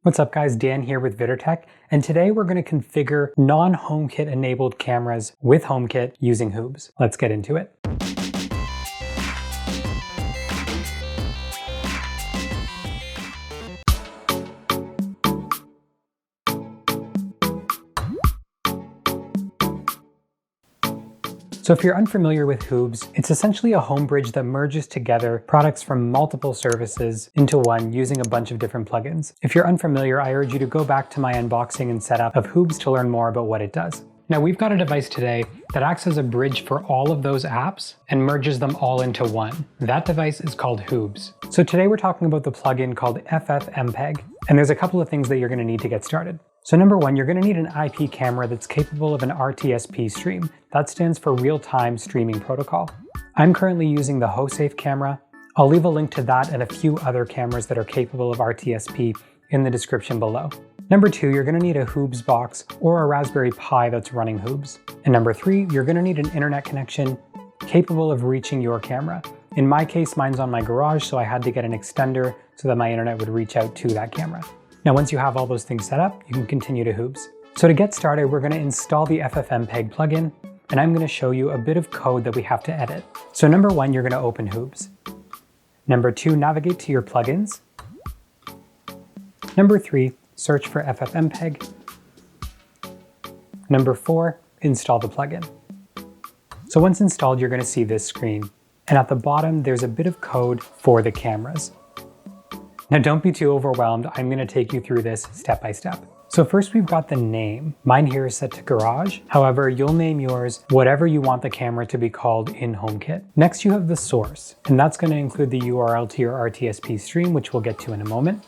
What's up guys, Dan here with VidderTech, and today we're going to configure non-HomeKit enabled cameras with HomeKit using HOOBS. Let's get into it. So if you're unfamiliar with HOOBS, it's essentially a home bridge that merges together products from multiple services into one using a bunch of different plugins. If you're unfamiliar, I urge you to go back to my unboxing and setup of HOOBS to learn more about what it does. Now we've got a device today that acts as a bridge for all of those apps and merges them all into one. That device is called HOOBS. So today we're talking about the plugin called FFMPEG, and there's a couple of things that you're going to need to get started. So number one, you're going to need an IP camera that's capable of an RTSP stream. That stands for real-time streaming protocol. I'm currently using the HoSafe camera. I'll leave a link to that and a few other cameras that are capable of RTSP in the description below. Number two, you're going to need a HOOBS box or a Raspberry Pi that's running HOOBS. And number three, you're going to need an internet connection capable of reaching your camera. In my case, mine's on my garage, so I had to get an extender so that my internet would reach out to that camera. Now, once you have all those things set up, you can continue to HOOBS. So to get started, we're going to install the FFmpeg plugin, and I'm going to show you a bit of code that we have to edit. So number one, you're going to open HOOBS. Number two, navigate to your plugins. Number three, search for FFmpeg. Number four, install the plugin. So once installed, you're going to see this screen. And at the bottom, there's a bit of code for the cameras. Now don't be too overwhelmed, I'm going to take you through this step by step. So first we've got the name. Mine here is set to Garage. However, you'll name yours whatever you want the camera to be called in HomeKit. Next you have the source, and that's going to include the URL to your RTSP stream, which we'll get to in a moment.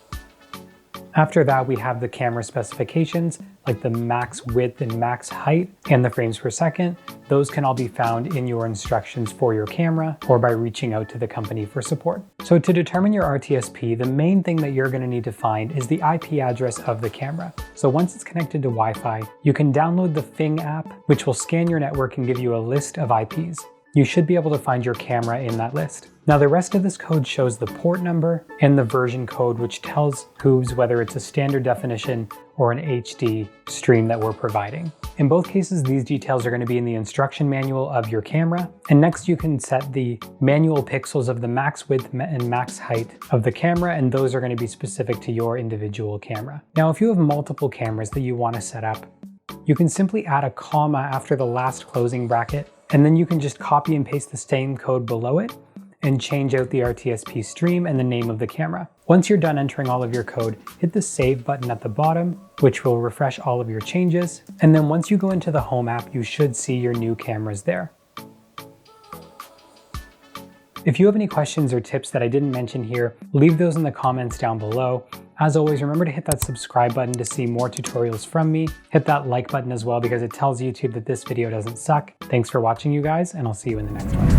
After that, we have the camera specifications, like the max width and max height and the frames per second. Those can all be found in your instructions for your camera or by reaching out to the company for support. So to determine your RTSP, the main thing that you're going to need to find is the IP address of the camera. So once it's connected to Wi-Fi, you can download the FING app, which will scan your network and give you a list of IPs. You should be able to find your camera in that list. Now the rest of this code shows the port number and the version code, which tells HOOBS whether it's a standard definition or an HD stream that we're providing. In both cases, these details are going to be in the instruction manual of your camera. And next you can set the manual pixels of the max width and max height of the camera, and those are going to be specific to your individual camera. Now, if you have multiple cameras that you want to set up, you can simply add a comma after the last closing bracket, and then you can just copy and paste the same code below it and change out the RTSP stream and the name of the camera. Once you're done entering all of your code, hit the save button at the bottom, which will refresh all of your changes. And then once you go into the Home app, you should see your new cameras there. If you have any questions or tips that I didn't mention here, leave those in the comments down below. As always, remember to hit that subscribe button to see more tutorials from me. Hit that like button as well because it tells YouTube that this video doesn't suck. Thanks for watching, you guys, and I'll see you in the next one.